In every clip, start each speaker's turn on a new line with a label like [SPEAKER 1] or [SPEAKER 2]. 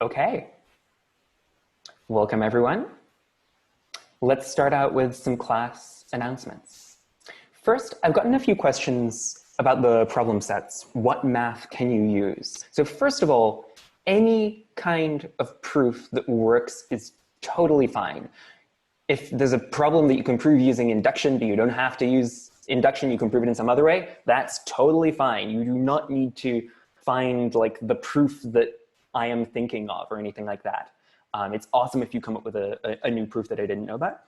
[SPEAKER 1] Okay, welcome everyone. Let's start out with some class announcements. First, I've gotten a few questions about the problem sets. What math can you use? So first of all, any kind of proof that works is totally fine. If there's a problem that you can prove using induction, but you don't have to use induction, you can prove it in some other way, that's totally fine. You do not need to find like the proof that I am thinking of or anything like that. It's awesome if you come up with a new proof that I didn't know about.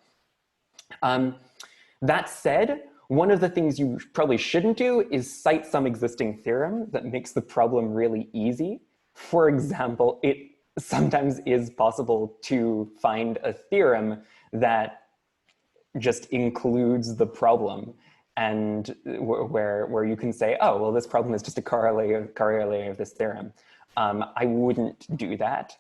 [SPEAKER 1] That said, one of the things you probably shouldn't do is cite some existing theorem that makes the problem really easy. For example, it sometimes is possible to find a theorem that just includes the problem and where you can say, oh, well, this problem is just a corollary of this theorem. I wouldn't do that.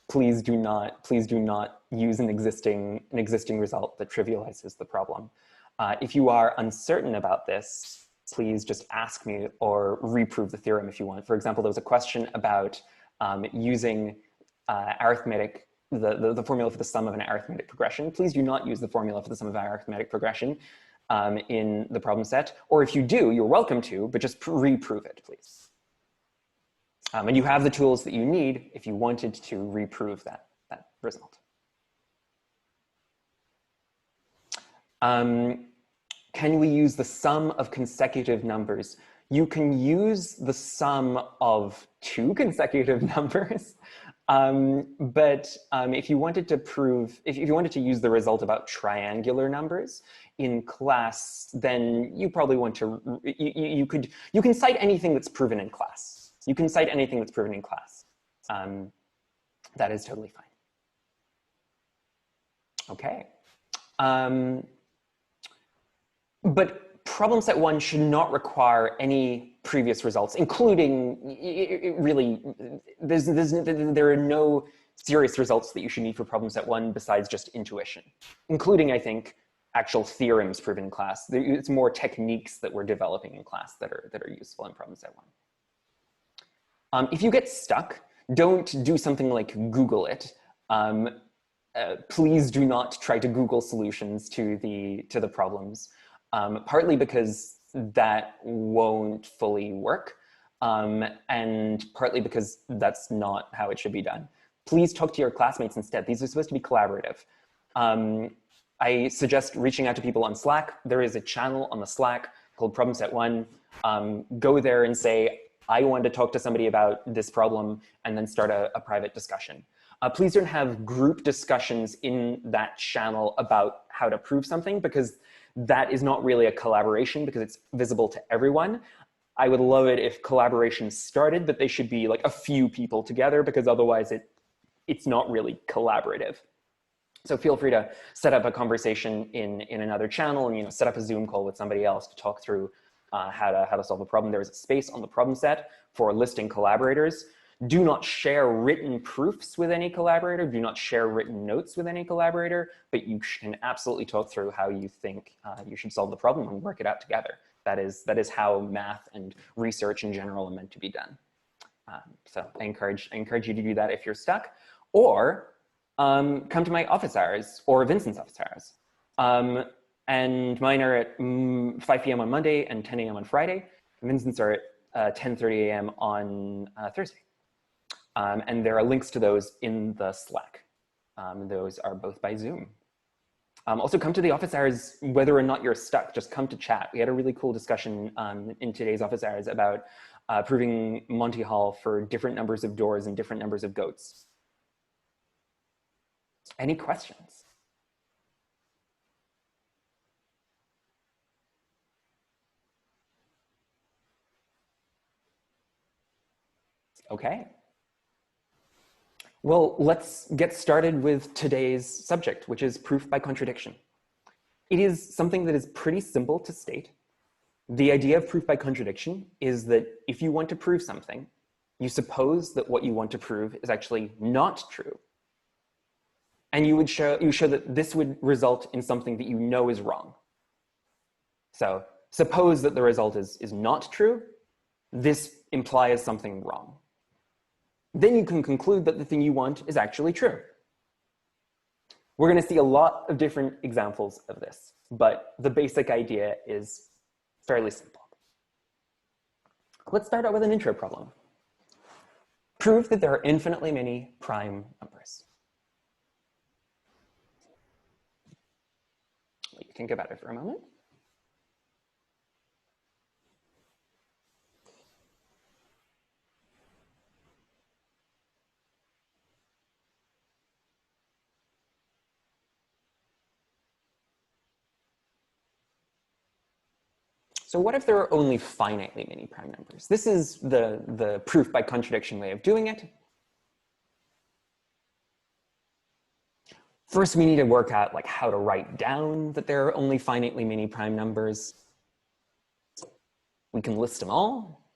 [SPEAKER 1] Please do not use an existing result that trivializes the problem. If you are uncertain about this, please just ask me or reprove the theorem if you want. For example, there was a question about using arithmetic, the formula for the sum of an arithmetic progression. Please do not use the formula for the sum of an arithmetic progression in the problem set. Or if you do, you're welcome to, but just reprove it, please. And you have the tools that you need if you wanted to reprove that result. Can we use the sum of consecutive numbers? You can use the sum of two consecutive numbers, but if you wanted to prove, if you wanted to use the result about triangular numbers in class, then you probably want to, you can cite anything that's proven in class. You can cite anything that's proven in class. That is totally fine. Okay. But problem set one should not require any previous results, including really, there are no serious results that you should need for problem set one besides just intuition, including, I think, actual theorems proven in class. It's more techniques that we're developing in class that are useful in problem set one. If you get stuck, don't do something like Google it. Please do not try to Google solutions to the problems, partly because that won't fully work, and partly because that's not how it should be done. Please talk to your classmates instead. These are supposed to be collaborative. I suggest reaching out to people on Slack. There is a channel on the Slack called Problem Set One. Go there and say, I want to talk to somebody about this problem, and then start a private discussion. Please don't have group discussions in that channel about how to prove something, because that is not really a collaboration because it's visible to everyone. I would love it if collaboration started, but they should be like a few people together, because otherwise it's not really collaborative. So feel free to set up a conversation in another channel and set up a Zoom call with somebody else to talk through how to solve a problem. There is a space on the problem set for listing collaborators. Do not share written proofs with any collaborator. Do not share written notes with any collaborator, but you can absolutely talk through how you think you should solve the problem and work it out together. That is how math and research in general are meant to be done. So I encourage you to do that if you're stuck, or come to my office hours or Vincent's office hours. And mine are at 5 p.m. on Monday and 10 a.m. on Friday. Vincent's are at 10:30 a.m. on Thursday. And there are links to those in the Slack. Those are both by Zoom. Also come to the office hours whether or not you're stuck, just come to chat. We had a really cool discussion in today's office hours about proving Monty Hall for different numbers of doors and different numbers of goats. Any questions? Okay. Well, let's get started with today's subject, which is proof by contradiction. It is something that is pretty simple to state. The idea of proof by contradiction is that if you want to prove something, you suppose that what you want to prove is actually not true. And you show that this would result in something that you know is wrong. So suppose that the result is not true. This implies something wrong. then you can conclude that the thing you want is actually true. We're going to see a lot of different examples of this, but the basic idea is fairly simple. Let's start out with an intro problem. Prove that there are infinitely many prime numbers. You can think about it for a moment. So what if there are only finitely many prime numbers? This is the proof by contradiction way of doing it. First, we need to work out like how to write down that there are only finitely many prime numbers. We can list them all.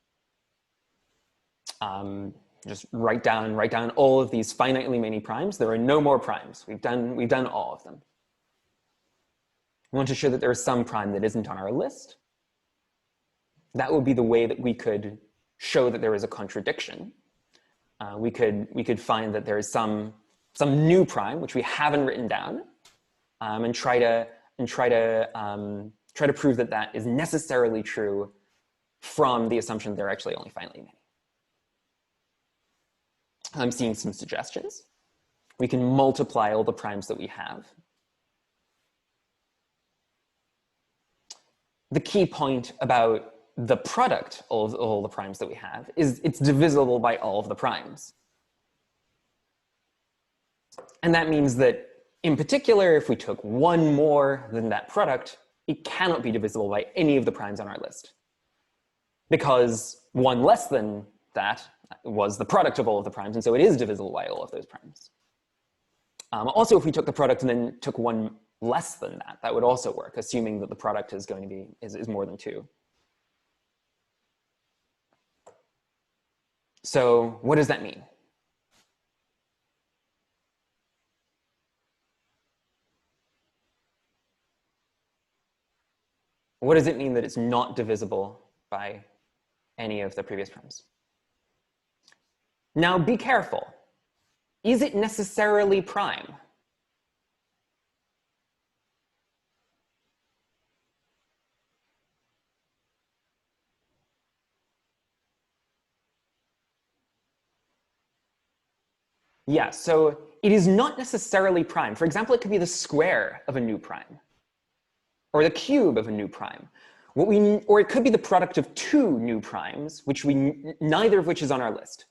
[SPEAKER 1] Just write down all of these finitely many primes. There are no more primes. We've done all of them. We want to show that there is some prime that isn't on our list. That would be the way that we could show that there is a contradiction. We could find that there is some new prime which we haven't written down, and try to prove that that is necessarily true from the assumption that there are actually only finitely many. I'm seeing some suggestions. We can multiply all the primes that we have. The key point about the product of all the primes that we have is it's divisible by all of the primes. And that means that, in particular, if we took one more than that product, it cannot be divisible by any of the primes on our list, because one less than that was the product of all of the primes, and so it is divisible by all of those primes. Also, if we took the product and then took one less than that, that would also work, assuming that the product is going to be is more than 2. So what does that mean? What does it mean that it's not divisible by any of the previous primes? Now be careful. Is it necessarily prime? Yeah, so it is not necessarily prime. For example, it could be the square of a new prime, or the cube of a new prime. Or it could be the product of 2 new primes, neither of which is on our list.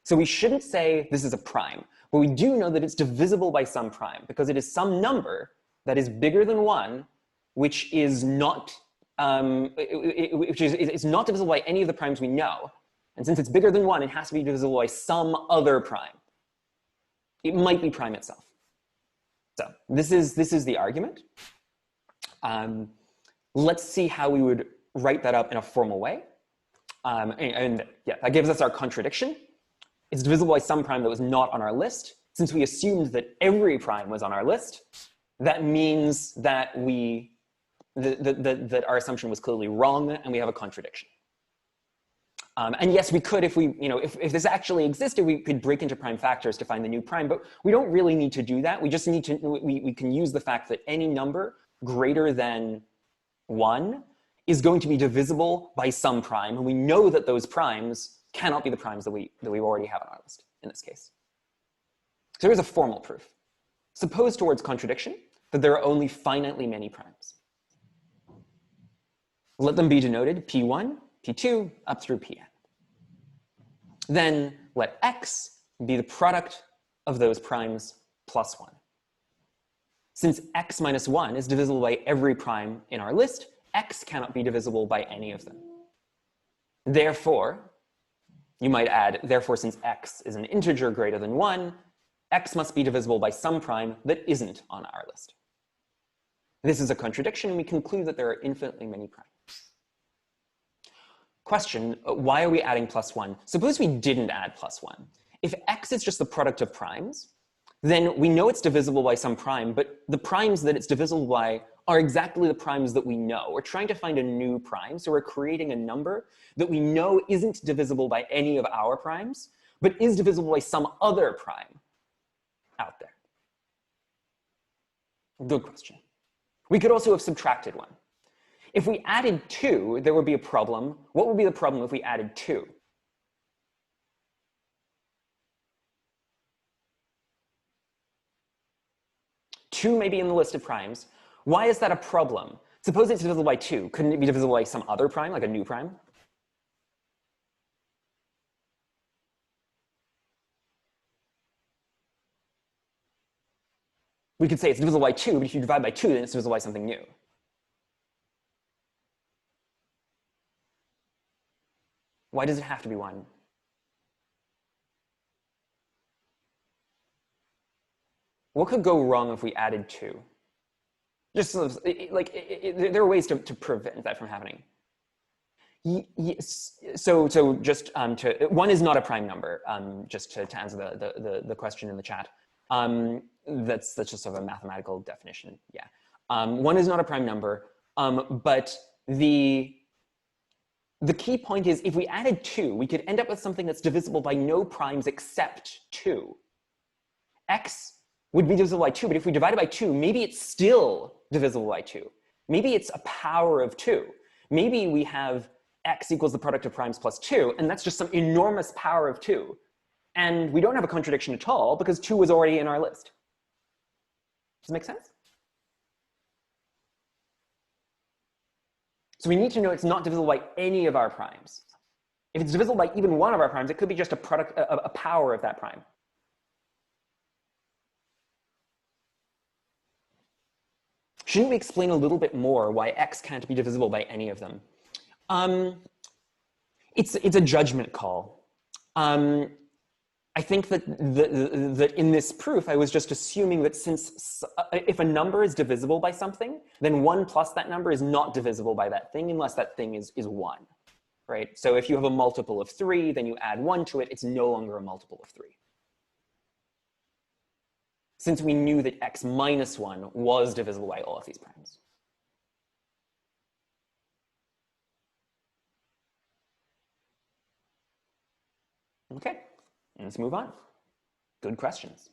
[SPEAKER 1] So we shouldn't say this is a prime, but we do know that it's divisible by some prime, because it is some number that is bigger than 1, which is not it's not divisible by any of the primes we know. And since it's bigger than 1, it has to be divisible by some other prime. It might be prime itself. So this is the argument. Let's see how we would write that up in a formal way. And yeah, that gives us our contradiction. It's divisible by some prime that was not on our list. Since we assumed that every prime was on our list, that means that that our assumption was clearly wrong, and we have a contradiction. And yes, we could, if this actually existed, we could break into prime factors to find the new prime, but we don't really need to do that. We just need to, we can use the fact that any number greater than 1 is going to be divisible by some prime, and we know that those primes cannot be the primes that we already have on our list in this case. So here's a formal proof. Suppose towards contradiction that there are only finitely many primes. Let them be denoted P1, P2, up through Pn. Then let x be the product of those primes plus 1. Since x minus 1 is divisible by every prime in our list, x cannot be divisible by any of them. Therefore, you might add, therefore, since x is an integer greater than 1, x must be divisible by some prime that isn't on our list. This is a contradiction, and we conclude that there are infinitely many primes. Question, why are we adding plus 1? Suppose we didn't add plus 1. If x is just the product of primes, then we know it's divisible by some prime, but the primes that it's divisible by are exactly the primes that we know. We're trying to find a new prime, so we're creating a number that we know isn't divisible by any of our primes, but is divisible by some other prime out there? Good question. We could also have subtracted one. If we added 2, there would be a problem. What would be the problem if we added 2? Two may be in the list of primes. Why is that a problem? Suppose it's divisible by 2. Couldn't it be divisible by some other prime, like a new prime? We could say it's divisible by 2, but if you divide by 2, then it's divisible by something new. Why does it have to be 1? What could go wrong if we added 2? Just there are ways to prevent that from happening. Yes. So just 1 is not a prime number. Just to answer the question in the chat. That's just sort of a mathematical definition. Yeah. 1 is not a prime number. But the key point is, if we added 2, we could end up with something that's divisible by no primes except 2. X would be divisible by 2, but if we divide it by 2, maybe it's still divisible by 2. Maybe it's a power of 2. Maybe we have x equals the product of primes plus 2, and that's just some enormous power of 2. And we don't have a contradiction at all because 2 was already in our list. Does it make sense? So we need to know it's not divisible by any of our primes. If it's divisible by even one of our primes, it could be just a product, a power of that prime. Shouldn't we explain a little bit more why x can't be divisible by any of them? It's a judgment call. I think that in this proof, I was just assuming that since if a number is divisible by something, then 1 plus that number is not divisible by that thing unless that thing is 1, right? So if you have a multiple of 3, then you add 1 to it, it's no longer a multiple of 3. Since we knew that x minus 1 was divisible by all of these primes. Okay, let's move on. Good questions.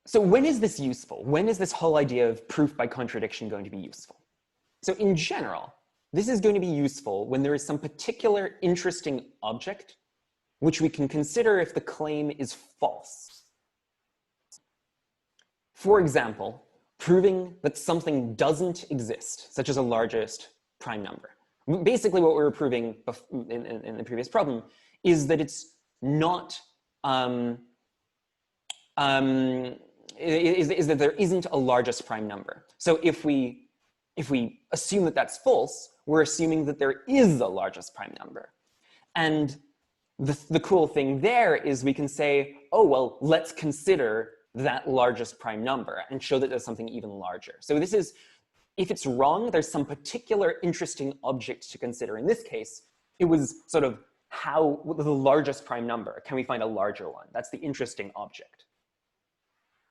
[SPEAKER 1] So when is this useful? When is this whole idea of proof by contradiction going to be useful? So in general, this is going to be useful when there is some particular interesting object which we can consider if the claim is false. For example, proving that something doesn't exist, such as a largest prime number. Basically, what we were proving in the previous problem is that it's not, is that there isn't a largest prime number. So if we assume that that's false, we're assuming that there is a largest prime number. And the cool thing there is we can say, oh, well, let's consider that largest prime number and show that there's something even larger. So this is, if it's wrong, there's some particular interesting object to consider. In this case, it was sort of how the largest prime number. Can we find a larger one? That's the interesting object.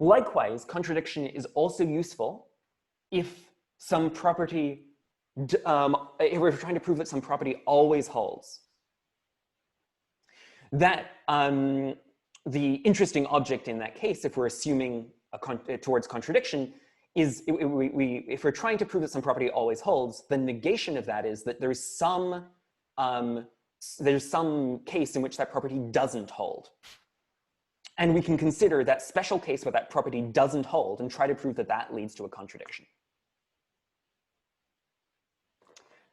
[SPEAKER 1] Likewise, contradiction is also useful if some property, if we're trying to prove that some property always holds. That the interesting object in that case, if we're assuming towards contradiction, is if we're trying to prove that some property always holds, the negation of that is that there's some case in which that property doesn't hold. And we can consider that special case where that property doesn't hold and try to prove that that leads to a contradiction.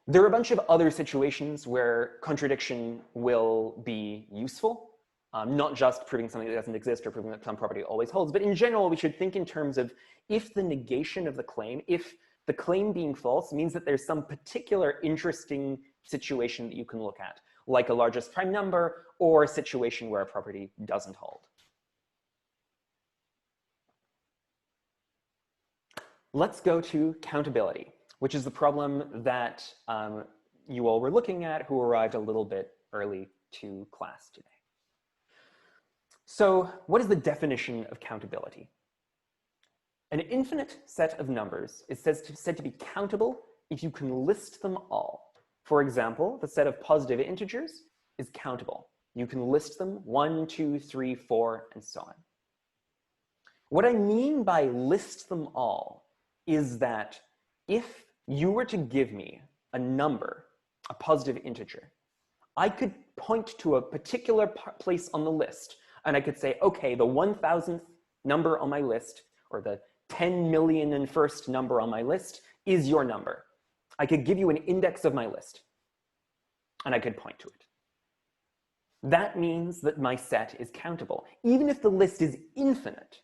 [SPEAKER 1] There are a bunch of other situations where contradiction will be useful, not just proving something that doesn't exist or proving that some property always holds, but in general, we should think in terms of if the negation of the claim, if the claim being false means that there's some particular interesting situation that you can look at, like a largest prime number or a situation where a property doesn't hold. Let's go to countability, which is the problem that you all were looking at who arrived a little bit early to class today. So what is the definition of countability? An infinite set of numbers is said to be countable if you can list them all. For example, the set of positive integers is countable. You can list them 1, 2, 3, 4, and so on. What I mean by list them all is that if you were to give me a number, a positive integer, I could point to a particular place on the list and I could say, okay, the 1000th number on my list or the 10 million and first number on my list is your number. I could give you an index of my list and I could point to it. That means that my set is countable, even if the list is infinite.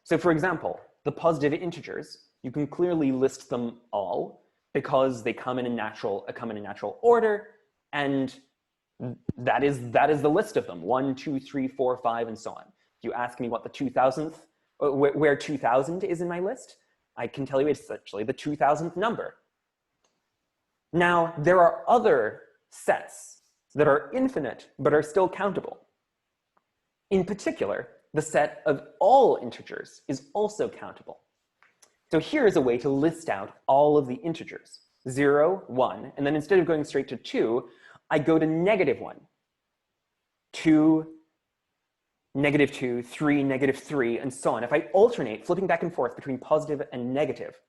[SPEAKER 1] So for example, the positive integers, you can clearly list them all because they come in a natural order, and that is the list of them, 1, 2, 3, 4, 5, and so on. If you ask me what the 2000th, where 2000 is in my list, I can tell you it's actually the 2000th number. Now, there are other sets that are infinite but are still countable. In particular, the set of all integers is also countable. So here is a way to list out all of the integers, 0, 1, and then instead of going straight to 2, I go to -1, 2, -2, 3, -3, and so on. If I alternate, flipping back and forth between positive and negative,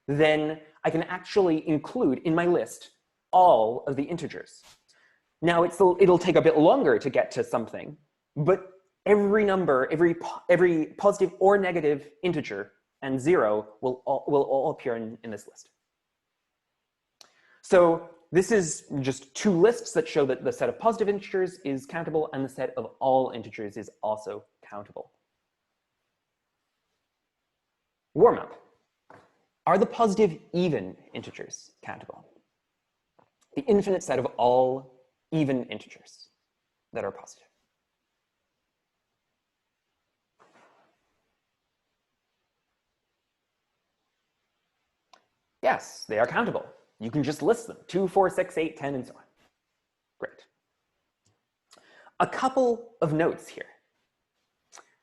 [SPEAKER 1] then I can actually include in my list all of the integers. Now, it'll take a bit longer to get to something, but every number, every positive or negative integer and 0 will all appear in this list. So this is just two lists that show that the set of positive integers is countable and the set of all integers is also countable. Warm up. Are the positive even integers countable? The infinite set of all even integers that are positive. Yes, they are countable. You can just list them, 2, 4, 6, 8, 10, and so on. Great. A couple of notes here.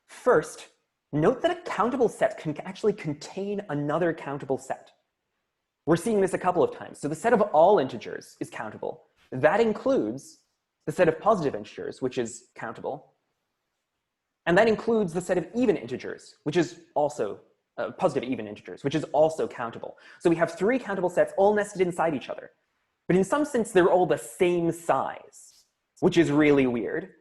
[SPEAKER 1] First, note that a countable set can actually contain another countable set. We're seeing this a couple of times. So the set of all integers is countable. That includes the set of positive integers, which is countable. And that includes the set of even integers, which is also positive even integers, which is also countable. So we have 3 countable sets all nested inside each other. But in some sense, they're all the same size, which is really weird.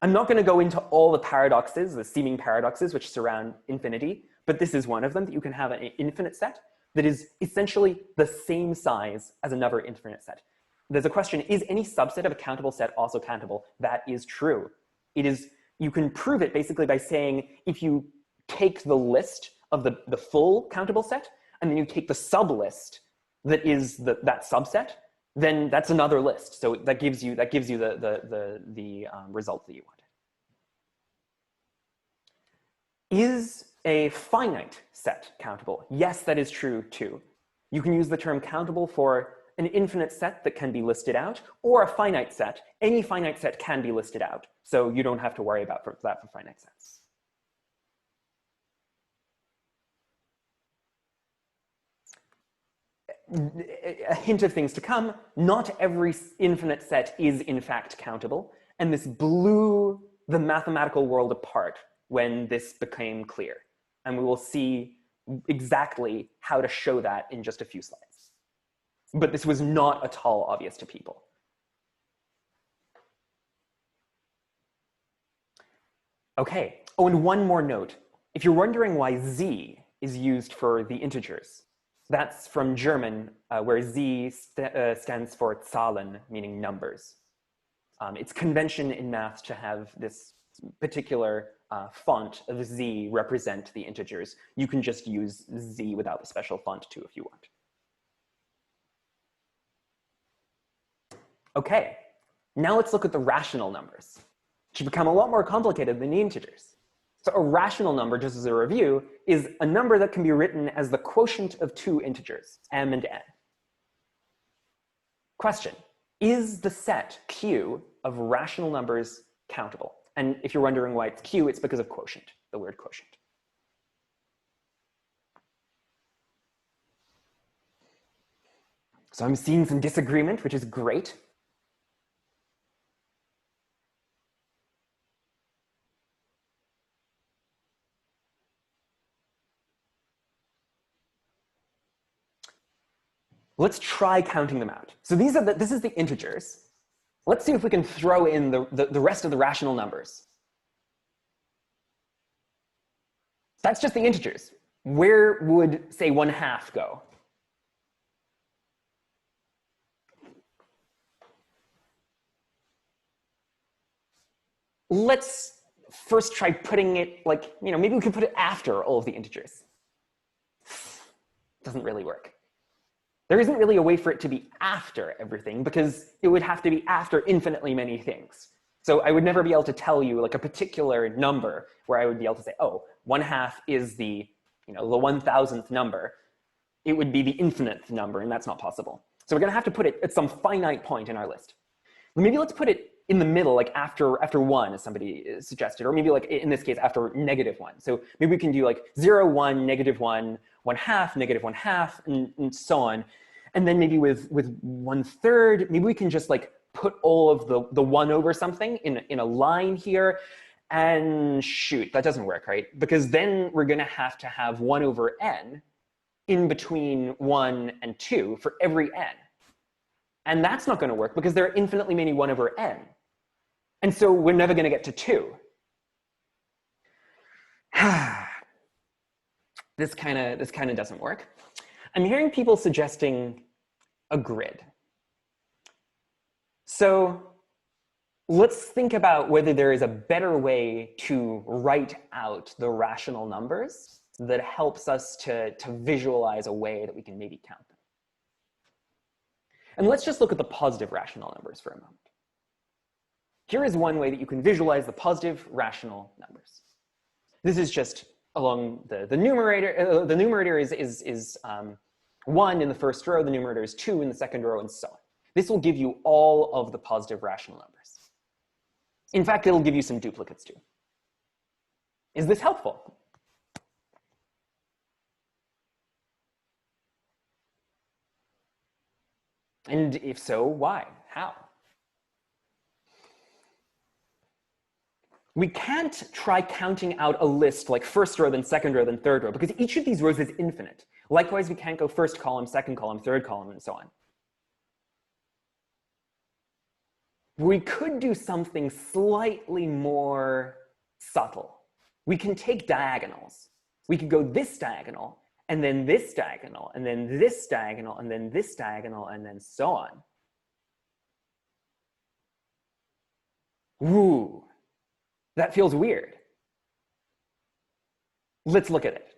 [SPEAKER 1] I'm not going to go into all the paradoxes, the seeming paradoxes, which surround infinity, but this is one of them, that you can have an infinite set that is essentially the same size as another infinite set. There's a question, is any subset of a countable set also countable? That is true. It is, you can prove it basically by saying, if you take the list of the full countable set, and then you take the sublist that is that subset, then that's another list. So that gives you the result that you wanted. Is a finite set countable? Yes, that is true too. You can use the term countable for an infinite set that can be listed out, or a finite set. Any finite set can be listed out, so you don't have to worry about that for finite sets. A hint of things to come, not every infinite set is in fact countable, and this blew the mathematical world apart when this became clear. And we will see exactly how to show that in just a few slides. But this was not at all obvious to people. Okay, oh, and one more note. If you're wondering why z is used for the integers, that's from German, where z stands for Zahlen, meaning numbers. It's convention in math to have this particular font of z represent the integers. You can just use z without the special font too if you want. Okay, now let's look at the rational numbers, which become a lot more complicated than the integers. So a rational number, just as a review, is a number that can be written as the quotient of 2 integers, m and n. Question, is the set Q of rational numbers countable? And if you're wondering why it's Q, it's because of quotient, the word quotient. So I'm seeing some disagreement, which is great. Let's try counting them out. So this is the integers. Let's see if we can throw in the rest of the rational numbers. That's just the integers. Where would, say, 1/2 go? Let's first try putting it like, maybe we could put it after all of the integers. Doesn't really work. There isn't really a way for it to be after everything because it would have to be after infinitely many things. So I would never be able to tell you like a particular number where I would be able to say, oh, 1/2 is the 1,000th number. It would be the infinite number, and that's not possible. So we're going to have to put it at some finite point in our list. Maybe let's put it in the middle, like after 1, as somebody suggested, or maybe like in this case after -1. So maybe we can do like 0, 1, -1, 1/2, -1/2, and so on. And then maybe with 1/3, maybe we can just like put all of the 1 over something in a line here. And shoot, that doesn't work, right? Because then we're going to have 1 over n in between 1 and 2 for every n. And that's not going to work because there are infinitely many 1 over n. And so we're never going to get to 2. This kind of doesn't work. I'm hearing people suggesting a grid. So let's think about whether there is a better way to write out the rational numbers that helps us to visualize a way that we can maybe count them. And let's just look at the positive rational numbers for a moment. Here is one way that you can visualize the positive rational numbers. This is just along the numerator. The numerator is 1 in the first row. The numerator is 2 in the second row, and so on. This will give you all of the positive rational numbers. In fact, it'll give you some duplicates too. Is this helpful? And if so, why? How? We can't try counting out a list like first row, then second row, then third row, because each of these rows is infinite. Likewise, we can't go first column, second column, third column, and so on. We could do something slightly more subtle. We can take diagonals. We could go this diagonal, and then this diagonal, and then this diagonal, and then this diagonal, and then so on. Ooh, that feels weird. Let's look at it.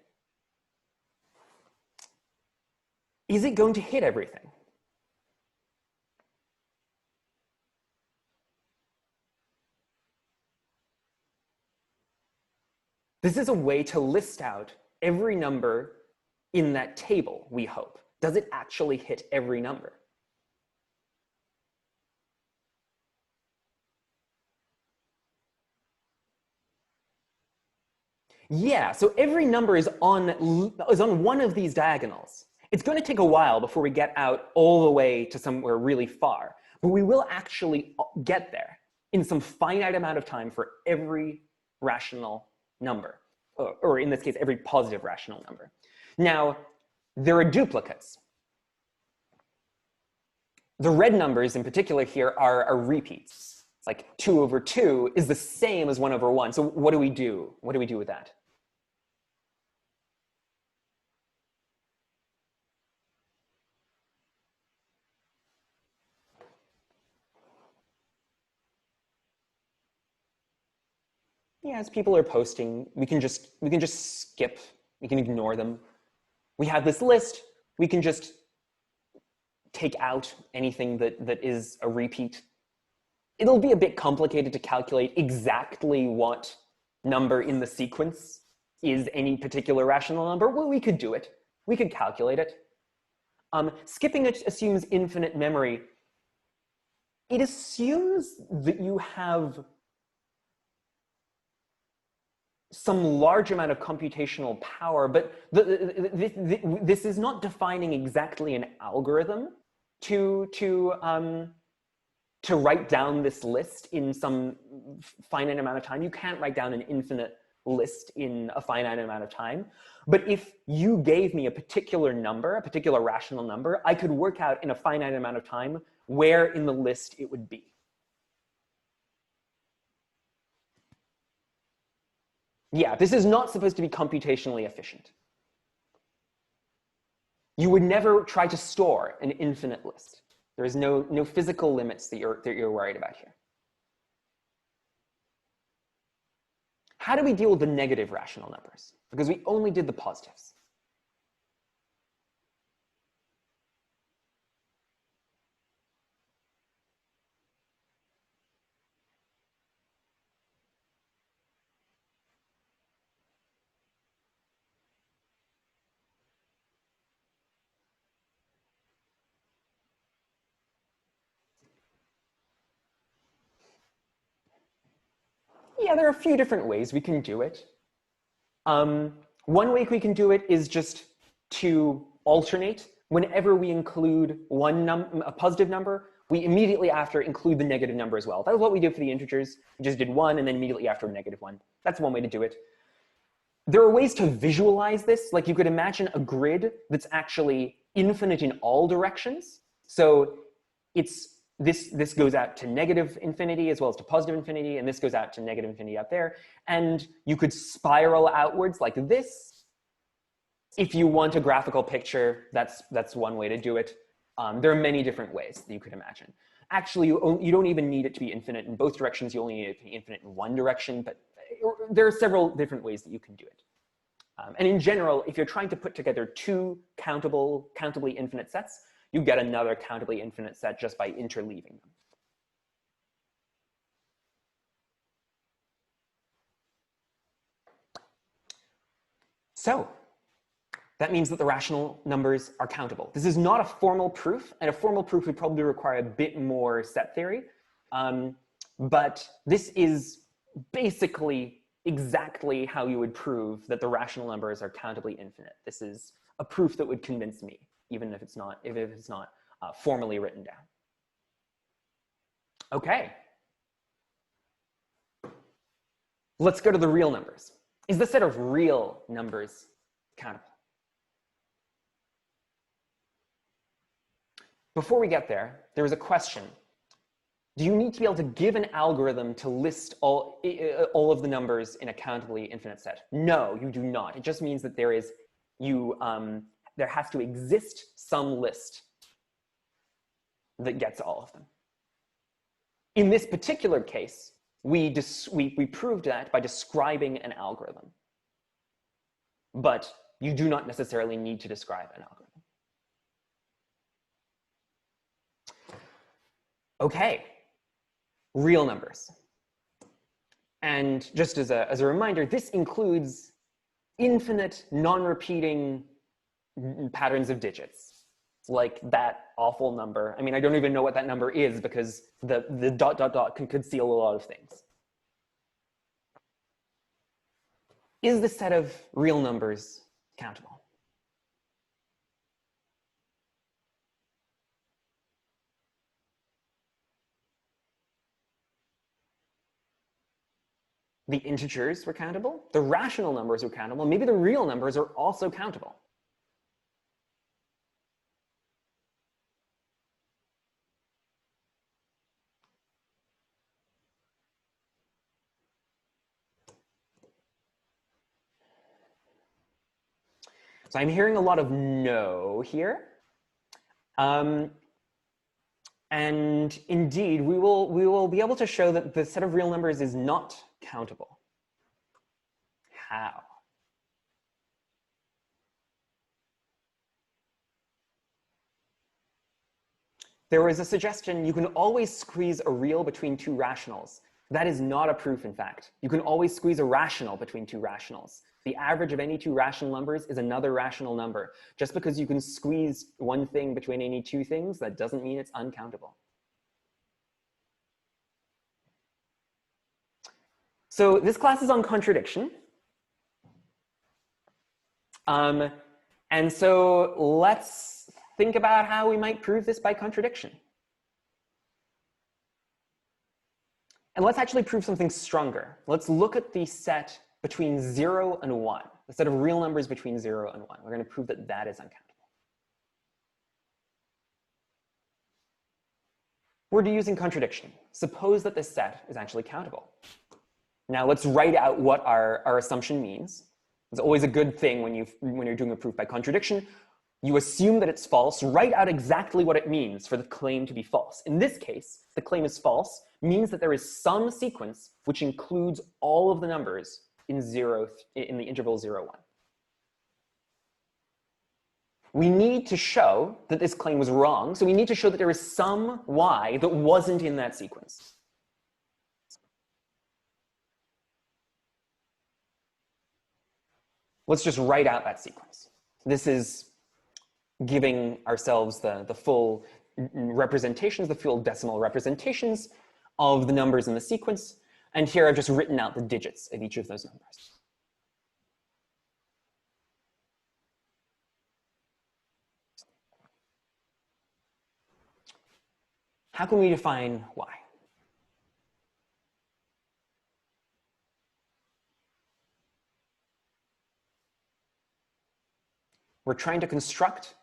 [SPEAKER 1] Is it going to hit everything? This is a way to list out every number in that table, we hope. Does it actually hit every number? Yeah, so every number is on one of these diagonals. It's going to take a while before we get out all the way to somewhere really far, but we will actually get there in some finite amount of time for every rational number, or in this case, every positive rational number. Now, there are duplicates. The red numbers in particular here are repeats. Like 2 over 2 is the same as 1 over 1. So what do we do? What do we do with that? Yeah, as people are posting, we can just skip. We can ignore them. We have this list. We can just take out anything that is a repeat. It'll be a bit complicated to calculate exactly what number in the sequence is any particular rational number. Well, we could do it. We could calculate it. Skipping it assumes infinite memory. It assumes that you have some large amount of computational power, but this is not defining exactly an algorithm. to write down this list in some finite amount of time. You can't write down an infinite list in a finite amount of time. But if you gave me a particular number, a particular rational number, I could work out in a finite amount of time where in the list it would be. Yeah, this is not supposed to be computationally efficient. You would never try to store an infinite list. There is no physical limits that you're worried about here. How do we deal with the negative rational numbers? Because we only did the positives. Yeah, there are a few different ways we can do it. One way we can do it is just to alternate. Whenever we include a positive number, we immediately after include the negative number as well. That was what we did for the integers. We just did 1 and then immediately after -1. That's one way to do it. There are ways to visualize this. Like you could imagine a grid that's actually infinite in all directions. So this goes out to negative infinity as well as to positive infinity, and this goes out to negative infinity out there. And you could spiral outwards like this. If you want a graphical picture, that's one way to do it. There are many different ways that you could imagine. Actually, you don't even need it to be infinite in both directions. You only need it to be infinite in one direction, but there are several different ways that you can do it. And in general, if you're trying to put together two countably infinite sets, you get another countably infinite set just by interleaving them. So that means that the rational numbers are countable. This is not a formal proof, and a formal proof would probably require a bit more set theory. But this is basically exactly how you would prove that the rational numbers are countably infinite. This is a proof that would convince me, even if it's not formally written down. Okay. Let's go to the real numbers. Is the set of real numbers countable? Before we get there, there is a question. Do you need to be able to give an algorithm to list all of the numbers in a countably infinite set? No, you do not. It just means that there has to exist some list that gets all of them. In this particular case, we proved that by describing an algorithm. But you do not necessarily need to describe an algorithm. Okay, real numbers. And just as a reminder, this includes infinite non-repeating patterns of digits, like that awful number. I mean, I don't even know what that number is because the ... can conceal a lot of things. Is the set of real numbers countable? The integers were countable, the rational numbers were countable, maybe the real numbers are also countable. So I'm hearing a lot of no here. And indeed, we will be able to show that the set of real numbers is not countable. How? There was a suggestion you can always squeeze a real between two rationals. That is not a proof, in fact. You can always squeeze a rational between two rationals. The average of any two rational numbers is another rational number. Just because you can squeeze one thing between any two things, that doesn't mean it's uncountable. So this class is on contradiction. And so let's think about how we might prove this by contradiction. And let's actually prove something stronger. Let's look at the set between 0 and 1, the set of real numbers between 0 and 1. We're going to prove that that is uncountable. We're using contradiction. Suppose that this set is actually countable. Now let's write out what our assumption means. It's always a good thing when you're doing a proof by contradiction. You assume that it's false, write out exactly what it means for the claim to be false. In this case, the claim is false means that there is some sequence which includes all of the numbers in the interval 0, 1. We need to show that this claim was wrong, so we need to show that there is some y that wasn't in that sequence. Let's just write out that sequence. This is giving ourselves the full representations, the full decimal representations of the numbers in the sequence. And here I've just written out the digits of each of those numbers. How can we define y? We're trying to construct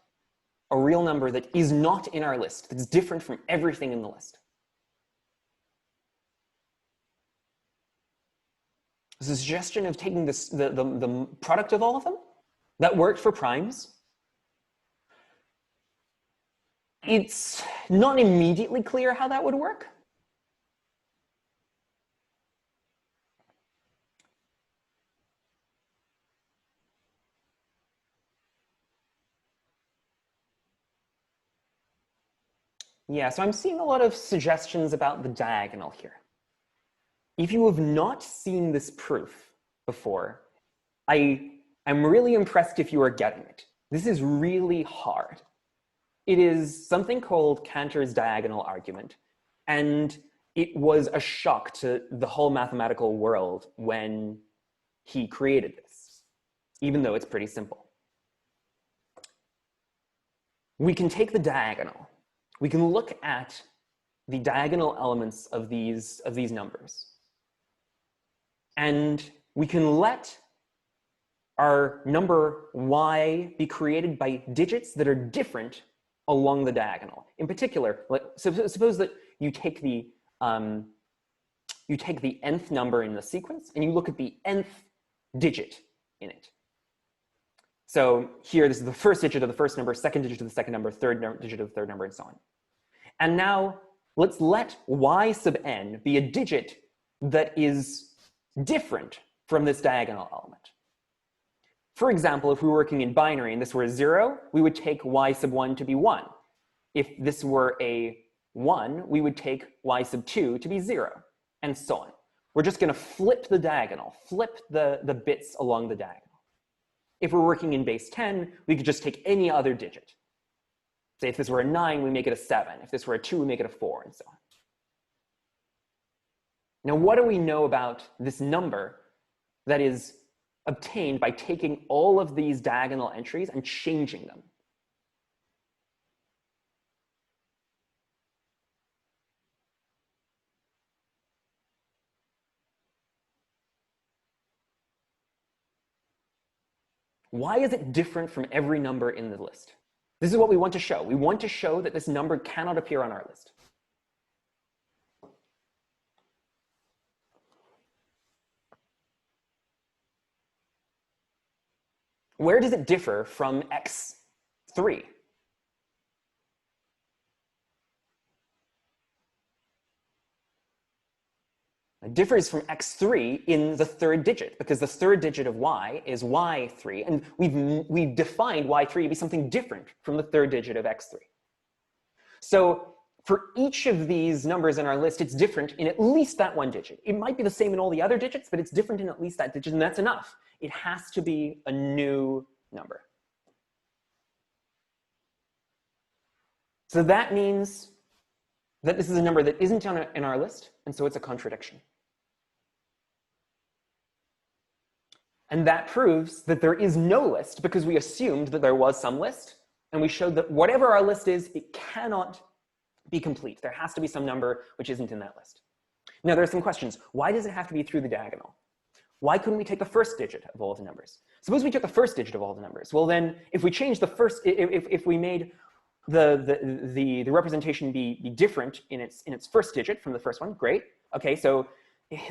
[SPEAKER 1] a real number that is not in our list, that's different from everything in the list. There's a suggestion of taking the product of all of them. That worked for primes. It's not immediately clear how that would work. Yeah, so I'm seeing a lot of suggestions about the diagonal here. If you have not seen this proof before, I'm really impressed if you are getting it. This is really hard. It is something called Cantor's diagonal argument, and it was a shock to the whole mathematical world when he created this, even though it's pretty simple. We can take the diagonal. We can look at the diagonal elements of these numbers. And we can let our number y be created by digits that are different along the diagonal. In particular, suppose that you take the nth number in the sequence and you look at the nth digit in it. So here, this is the first digit of the first number, second digit of the second number, third digit of the third number, and so on. And now let's let y sub n be a digit that is different from this diagonal element. For example, if we were working in binary and this were a 0, we would take y sub 1 to be 1. If this were a 1, we would take y sub 2 to be 0, and so on. We're just going to flip the diagonal, flip the bits along the diagonal. If we're working in base 10, we could just take any other digit. Say if this were a 9, we make it a 7. If this were a 2, we make it a 4, and so on. Now, what do we know about this number that is obtained by taking all of these diagonal entries and changing them? Why is it different from every number in the list? This is what we want to show. We want to show that this number cannot appear on our list. Where does it differ from x3? It differs from x3 in the third digit, because the third digit of y is y3, and we've defined y3 to be something different from the third digit of x3. So for each of these numbers in our list, it's different in at least that one digit. It might be the same in all the other digits, but it's different in at least that digit, and that's enough. It has to be a new number. So that means that this is a number that isn't in our list, and so it's a contradiction. And that proves that there is no list, because we assumed that there was some list, And we showed that whatever our list is, it cannot be complete. There has to be some number which isn't in that list. Now, there are some questions. Why does it have to be through the diagonal? Why couldn't we take the first digit of all the numbers? Suppose we took the first digit of all the numbers. Well, then, if we change the first, if we made the representation be different in its first digit from the first one, great. Okay, so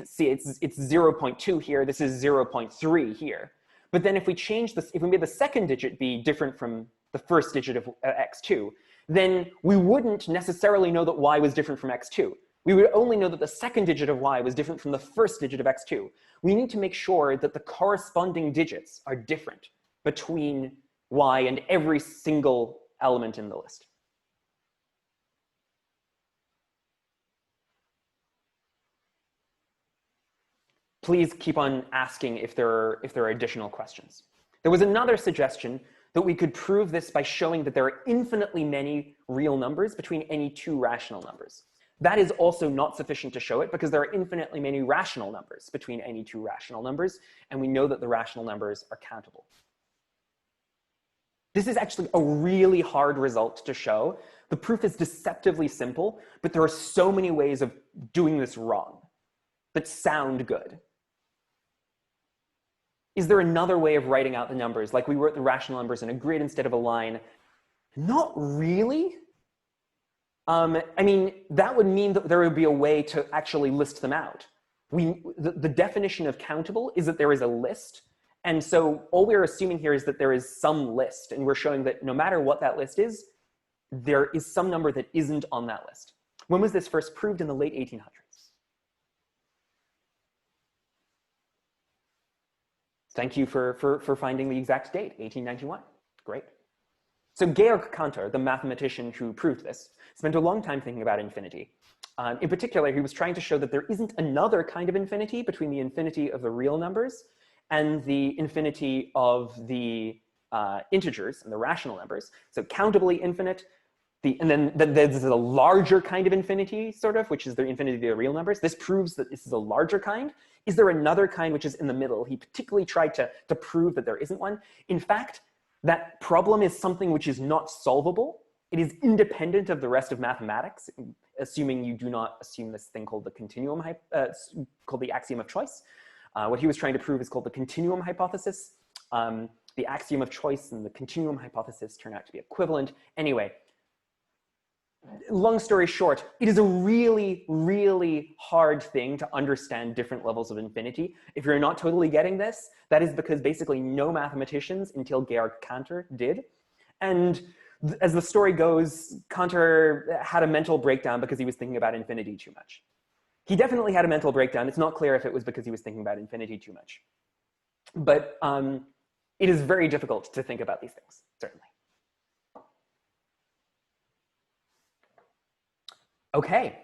[SPEAKER 1] see, it's 0.2 here. This is 0.3 here. But then if we change this, if we made the second digit be different from the first digit of x2, then we wouldn't necessarily know that y was different from x2. We would only know that the second digit of y was different from the first digit of x2. We need to make sure that the corresponding digits are different between y and every single element in the list. Please keep on asking if there are additional questions. There was another suggestion that we could prove this by showing that there are infinitely many real numbers between any two rational numbers. That is also not sufficient to show it because there are infinitely many rational numbers between any two rational numbers, and we know that the rational numbers are countable. This is actually a really hard result to show. The proof is deceptively simple, but there are so many ways of doing this wrong that sound good. Is there another way of writing out the numbers, like we wrote the rational numbers in a grid instead of a line? Not really. I mean, that would mean that there would be a way to actually list them out. The definition of countable is that there is a list. And so all we're assuming here is that there is some list. And we're showing that no matter what that list is, there is some number that isn't on that list. When was this first proved? In the late 1800s. Thank you for finding the exact date, 1891. Great. So Georg Cantor, the mathematician who proved this, spent a long time thinking about infinity. In particular, he was trying to show that there isn't another kind of infinity between the infinity of the real numbers and the infinity of the integers and the rational numbers. So countably infinite, and then there's a larger kind of infinity, sort of, which is the infinity of the real numbers. This proves that this is a larger kind. Is there another kind which is in the middle? He particularly tried to prove that there isn't one. In fact, that problem is something which is not solvable. It is independent of the rest of mathematics, assuming you do not assume this thing called the continuum, called the axiom of choice. What he was trying to prove is called the continuum hypothesis. The axiom of choice and the continuum hypothesis turn out to be equivalent. Anyway, long story short, it is a really, really hard thing to understand different levels of infinity. If you're not totally getting this, that is because basically no mathematicians until Georg Cantor did. And as the story goes, Cantor had a mental breakdown because he was thinking about infinity too much. He definitely had a mental breakdown. It's not clear if it was because he was thinking about infinity too much. But it is very difficult to think about these things, certainly. Okay,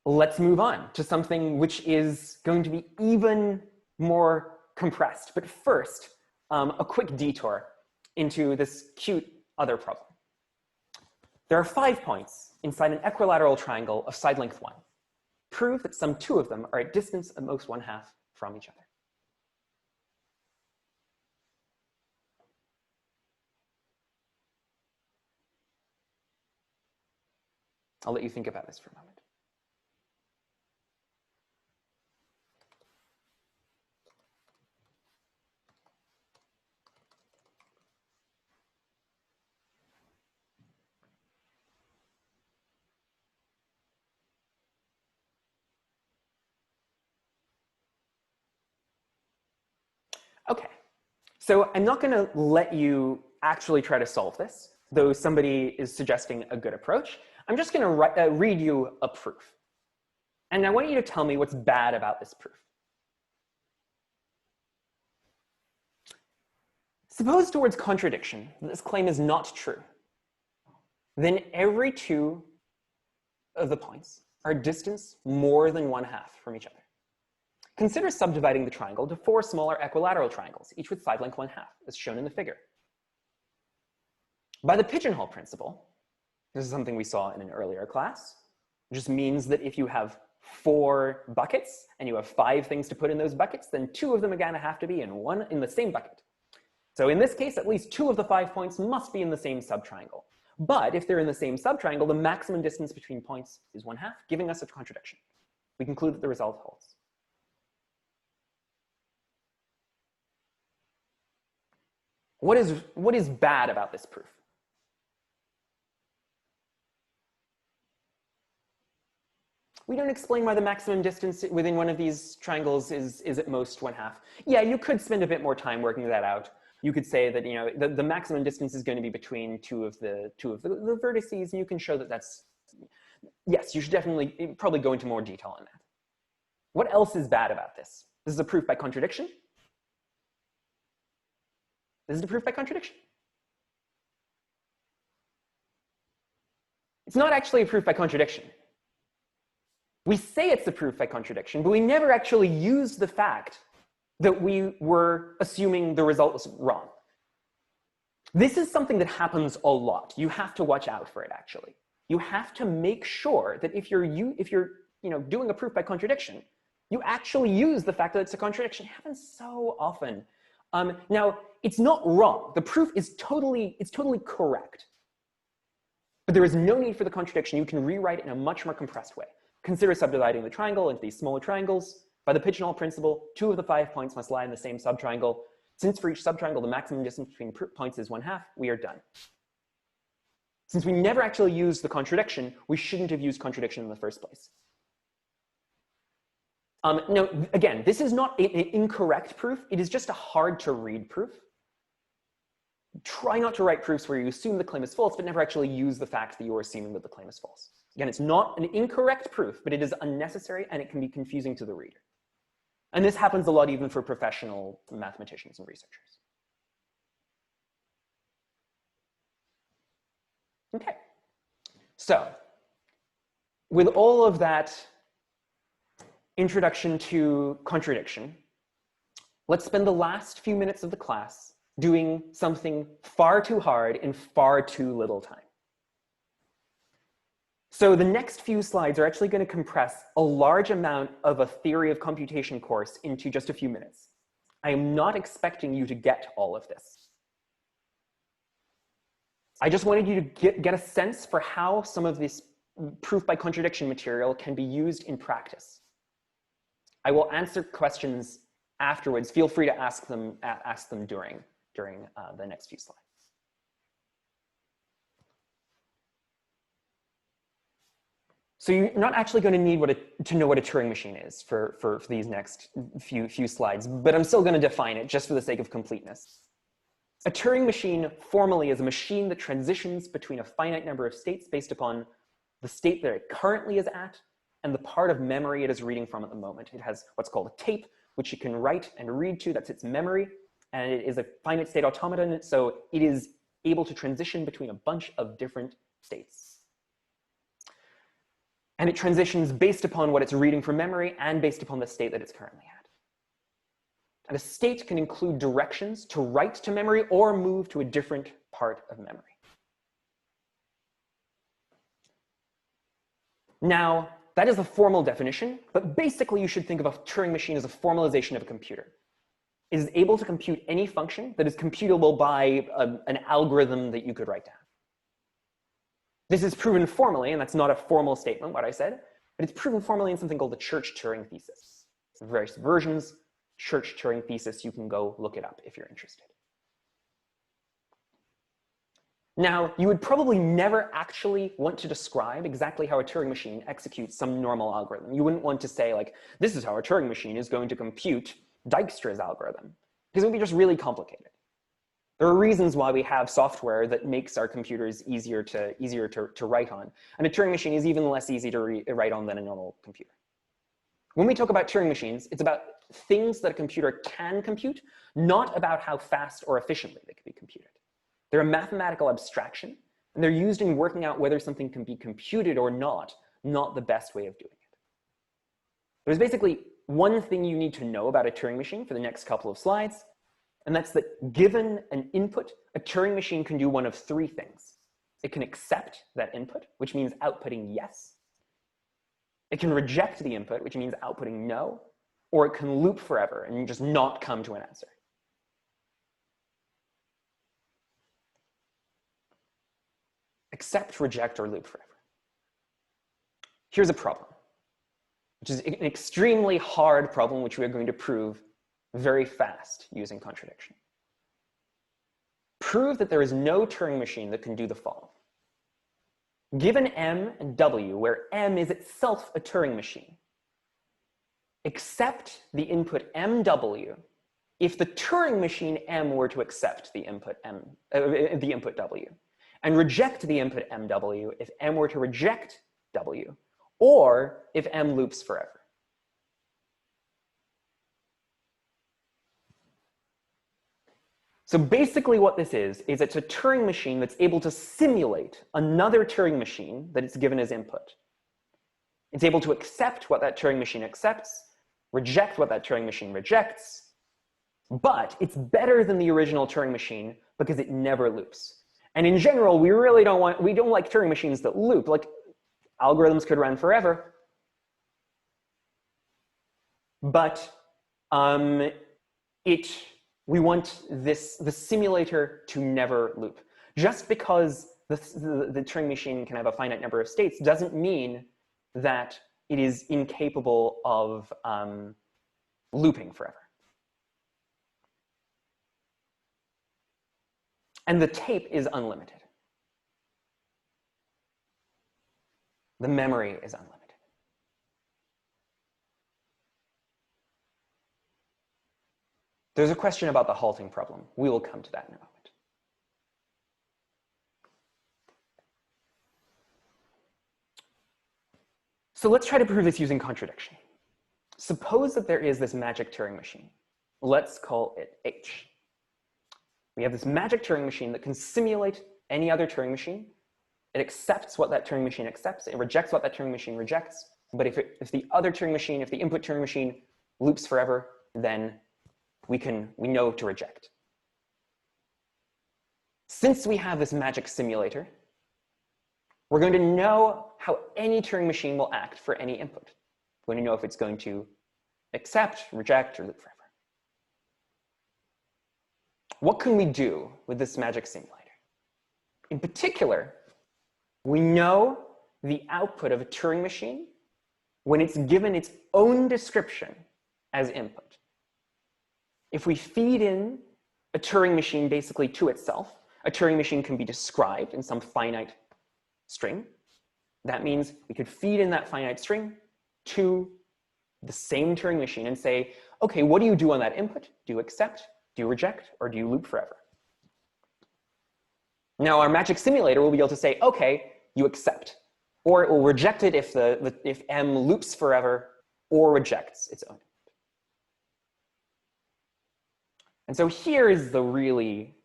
[SPEAKER 1] let's move on to something which is going to be even more compressed. But first, a quick detour into this cute other problem. There are 5 points inside an equilateral triangle of side length 1. Prove that some 2 of them are at distance at most 1/2 from each other. I'll let you think about this for a moment. Okay, so I'm not going to let you actually try to solve this, though somebody is suggesting a good approach. I'm just going to read you a proof. And I want you to tell me what's bad about this proof. Suppose towards contradiction, this claim is not true. Then every 2 of the points are distance more than 1/2 from each other. Consider subdividing the triangle to 4 smaller equilateral triangles, each with side length 1/2, as shown in the figure. By the pigeonhole principle, this is something we saw in an earlier class, it just means that if you have 4 buckets and you have 5 things to put in those buckets, then 2 of them are going to have to be in the same bucket. So in this case, at least 2 of the 5 points must be in the same subtriangle. But if they're in the same subtriangle, the maximum distance between points is 1/2, giving us a contradiction. We conclude that the result holds. What is bad about this proof? We don't explain why the maximum distance within one of these triangles is at most 1/2. Yeah, you could spend a bit more time working that out. You could say that, you know, the maximum distance is going to be between two of the vertices, and you can show that that's, yes, you should definitely probably go into more detail on that. What else is bad about this? This is a proof by contradiction. This is a proof by contradiction. It's not actually a proof by contradiction. We say it's a proof by contradiction, but we never actually use the fact that we were assuming the result was wrong. This is something that happens a lot. You have to watch out for it, actually. You have to make sure that if you're doing a proof by contradiction, you actually use the fact that it's a contradiction. It happens so often. Now, it's not wrong. The proof is totally correct. But there is no need for the contradiction. You can rewrite it in a much more compressed way. Consider subdividing the triangle into these smaller triangles. By the pigeonhole principle, 2 of the 5 points must lie in the same subtriangle. Since for each subtriangle, the maximum distance between points is 1/2, we are done. Since we never actually used the contradiction, we shouldn't have used contradiction in the first place. Now, again, this is not an incorrect proof. It is just a hard to read proof. Try not to write proofs where you assume the claim is false, but never actually use the fact that you are assuming that the claim is false. Again, it's not an incorrect proof, but it is unnecessary and it can be confusing to the reader. And this happens a lot even for professional mathematicians and researchers. Okay, so with all of that introduction to contradiction, let's spend the last few minutes of the class doing something far too hard in far too little time. So the next few slides are actually going to compress a large amount of a theory of computation course into just a few minutes. I am not expecting you to get all of this. I just wanted you to get a sense for how some of this proof by contradiction material can be used in practice. I will answer questions afterwards. Feel free to ask them during the next few slides. So you're not actually going to need to know what a Turing machine is for these next few slides, but I'm still going to define it just for the sake of completeness. A Turing machine formally is a machine that transitions between a finite number of states based upon the state that it currently is at and the part of memory it is reading from at the moment. It has what's called a tape, which it can write and read to. That's its memory. And it is a finite state automaton, so it is able to transition between a bunch of different states. And it transitions based upon what it's reading from memory and based upon the state that it's currently at. And a state can include directions to write to memory or move to a different part of memory. Now, that is a formal definition, but basically you should think of a Turing machine as a formalization of a computer. It is able to compute any function that is computable by an algorithm that you could write down. This is proven formally, and that's not a formal statement, what I said, but it's proven formally in something called the Church-Turing thesis. There's various versions. Church-Turing thesis, you can go look it up if you're interested. Now, you would probably never actually want to describe exactly how a Turing machine executes some normal algorithm. You wouldn't want to say, like, this is how a Turing machine is going to compute Dijkstra's algorithm, because it would be just really complicated. There are reasons why we have software that makes our computers easier to write on. And a Turing machine is even less easy to write on than a normal computer. When we talk about Turing machines, it's about things that a computer can compute, not about how fast or efficiently they can be computed. They're a mathematical abstraction, and they're used in working out whether something can be computed or not the best way of doing it. There's basically one thing you need to know about a Turing machine for the next couple of slides, and that's that given an input, a Turing machine can do one of 3 things. It can accept that input, which means outputting yes. It can reject the input, which means outputting no, or it can loop forever and just not come to an answer. accept, reject, or loop forever. Here's a problem, which is an extremely hard problem, which we are going to prove very fast using contradiction. Prove that there is no Turing machine that can do the following. Given M and W, where M is itself a Turing machine, accept the input MW if the Turing machine M were to accept the input W, and reject the input MW if M were to reject W, or if M loops forever. So basically what this is it's a Turing machine that's able to simulate another Turing machine that it's given as input. It's able to accept what that Turing machine accepts, reject what that Turing machine rejects, but it's better than the original Turing machine because it never loops. And in general, we don't like Turing machines that loop. Like, algorithms could run forever, but we want the simulator to never loop. Just because the Turing machine can have a finite number of states doesn't mean that it is incapable of looping forever. And the tape is unlimited. The memory is unlimited. There's a question about the halting problem. We will come to that in a moment. So let's try to prove this using contradiction. Suppose that there is this magic Turing machine. Let's call it H. We have this magic Turing machine that can simulate any other Turing machine. It accepts what that Turing machine accepts. It rejects what that Turing machine rejects. But if the other Turing machine, if the input Turing machine loops forever, then we know to reject. Since we have this magic simulator, we're going to know how any Turing machine will act for any input. We're going to know if it's going to accept, reject, or loop forever. What can we do with this magic simulator? In particular, we know the output of a Turing machine when it's given its own description as input. If we feed in a Turing machine basically to itself, a Turing machine can be described in some finite string. That means we could feed in that finite string to the same Turing machine and say, okay, what do you do on that input? Do you accept? Do you reject? Or do you loop forever? Now our magic simulator will be able to say, okay, you accept. Or it will reject it if M loops forever or rejects its own. And so here is the really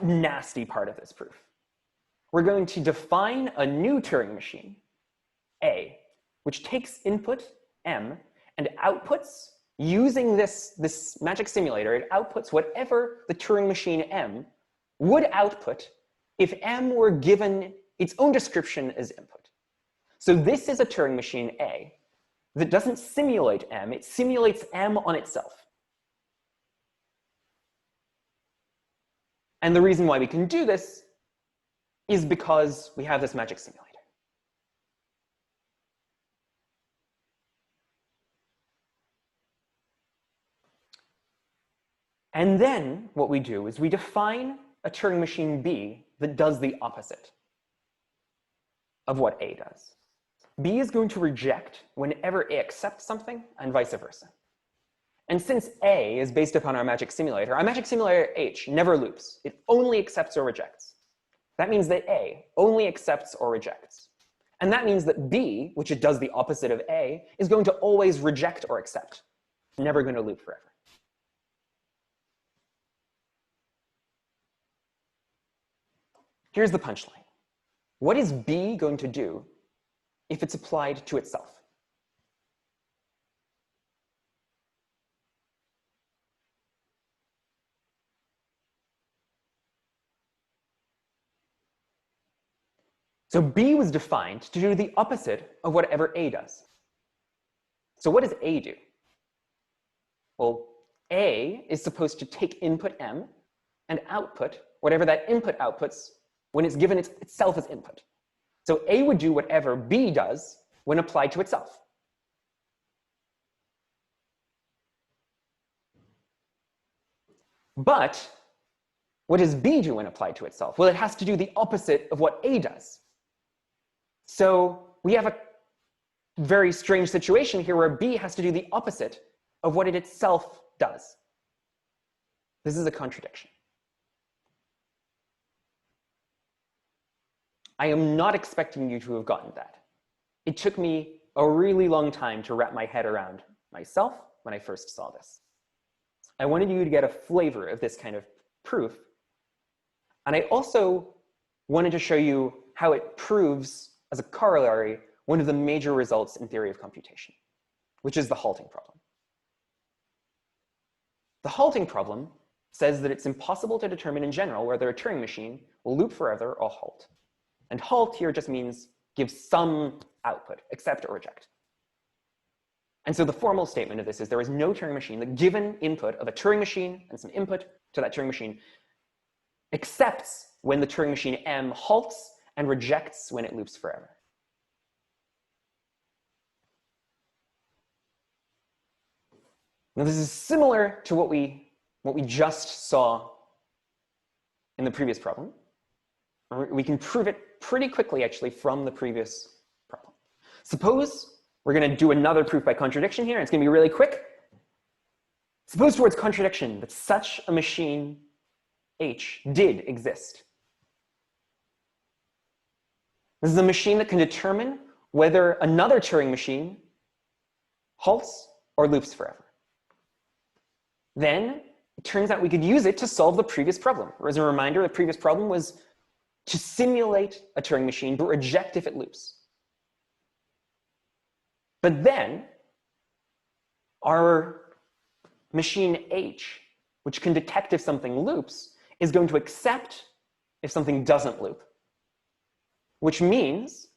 [SPEAKER 1] nasty part of this proof. We're going to define a new Turing machine, A, which takes input M and outputs, using this magic simulator, it outputs whatever the Turing machine M would output if M were given its own description as input. So this is a Turing machine A that doesn't simulate M, it simulates M on itself. And the reason why we can do this is because we have this magic simulator. And then what we do is we define a Turing machine B that does the opposite of what A does. B is going to reject whenever A accepts something, and vice versa. And since A is based upon our magic simulator H never loops. It only accepts or rejects. That means that A only accepts or rejects. And that means that B, which it does the opposite of A, is going to always reject or accept. Never going to loop forever. Here's the punchline. What is B going to do if it's applied to itself? So B was defined to do the opposite of whatever A does. So what does A do? Well, A is supposed to take input M and output whatever that input outputs when it's given itself as input. So A would do whatever B does when applied to itself. But what does B do when applied to itself? Well, it has to do the opposite of what A does. So we have a very strange situation here where B has to do the opposite of what it itself does. This is a contradiction. I am not expecting you to have gotten that. It took me a really long time to wrap my head around myself when I first saw this. I wanted you to get a flavor of this kind of proof. And I also wanted to show you how it proves, as a corollary, one of the major results in theory of computation, which is the halting problem. The halting problem says that it's impossible to determine in general whether a Turing machine will loop forever or halt. And halt here just means give some output, accept or reject. And so the formal statement of this is there is no Turing machine, the given input of a Turing machine and some input to that Turing machine accepts when the Turing machine M halts and rejects when it loops forever. Now this is similar to what we just saw in the previous problem. We can prove it pretty quickly, actually, from the previous problem. Suppose we're going to do another proof by contradiction here, and it's going to be really quick. Suppose towards contradiction that such a machine H did exist. This is a machine that can determine whether another Turing machine halts or loops forever. Then it turns out we could use it to solve the previous problem. Or as a reminder, the previous problem was to simulate a Turing machine, but reject if it loops. But then our machine H, which can detect if something loops, is going to accept if something doesn't loop. Which means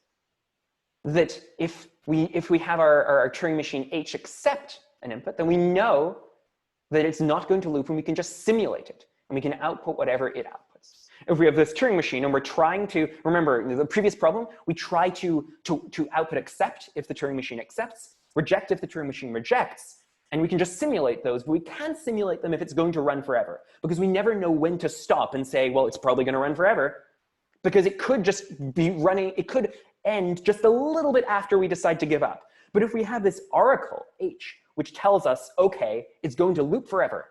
[SPEAKER 1] that if we have our Turing machine H accept an input, then we know that it's not going to loop, and we can just simulate it, and we can output whatever it outputs. If we have this Turing machine and we're trying to, remember the previous problem, we try to output accept if the Turing machine accepts, reject if the Turing machine rejects, and we can just simulate those, but we can't simulate them if it's going to run forever, because we never know when to stop and say, well, it's probably going to run forever, because it could just be running, it could end just a little bit after we decide to give up. But if we have this oracle, H, which tells us, okay, it's going to loop forever,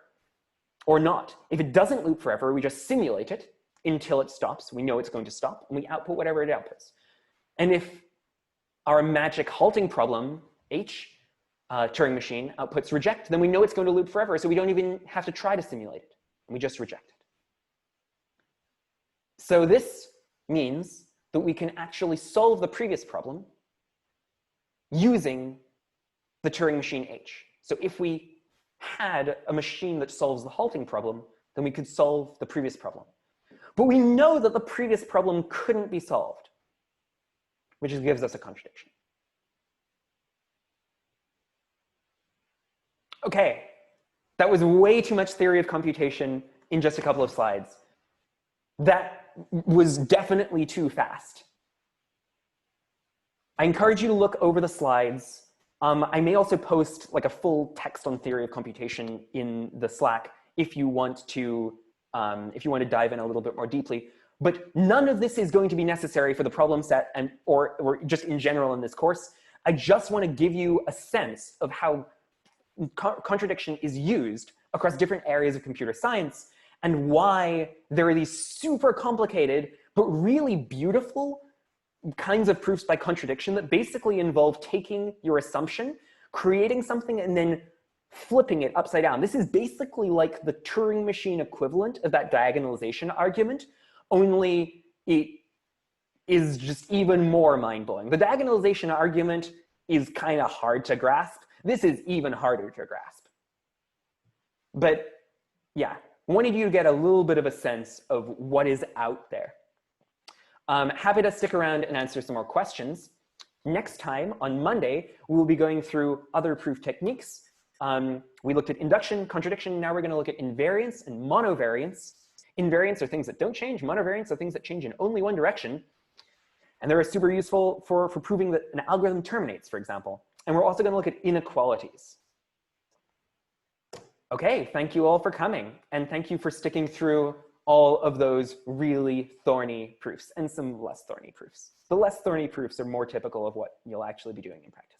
[SPEAKER 1] or not. If it doesn't loop forever, we just simulate it until it stops. We know it's going to stop, and we output whatever it outputs. And if our magic halting problem, H, Turing machine, outputs reject, then we know it's going to loop forever, so we don't even have to try to simulate it. And we just reject it. So this means that we can actually solve the previous problem using the Turing machine H. So if we had a machine that solves the halting problem, then we could solve the previous problem. But we know that the previous problem couldn't be solved, which gives us a contradiction. Okay, that was way too much theory of computation in just a couple of slides. That was definitely too fast. I encourage you to look over the slides. I may also post like a full text on theory of computation in the Slack if you want to dive in a little bit more deeply. But none of this is going to be necessary for the problem set or just in general in this course. I just want to give you a sense of how contradiction is used across different areas of computer science and why there are these super complicated but really beautiful kinds of proofs by contradiction that basically involve taking your assumption, creating something, and then flipping it upside down. This is basically like the Turing machine equivalent of that diagonalization argument, only it is just even more mind-blowing. The diagonalization argument is kind of hard to grasp. This is even harder to grasp. But yeah, wanted you to get a little bit of a sense of what is out there. Happy to stick around and answer some more questions. Next time, on Monday, we will be going through other proof techniques. We looked at induction, contradiction. Now we're going to look at invariance and monovariance. Invariants are things that don't change. Monovariants are things that change in only one direction. And they're super useful for proving that an algorithm terminates, for example. And we're also going to look at inequalities. Okay, thank you all for coming. And thank you for sticking through all of those really thorny proofs and some less thorny proofs. The less thorny proofs are more typical of what you'll actually be doing in practice.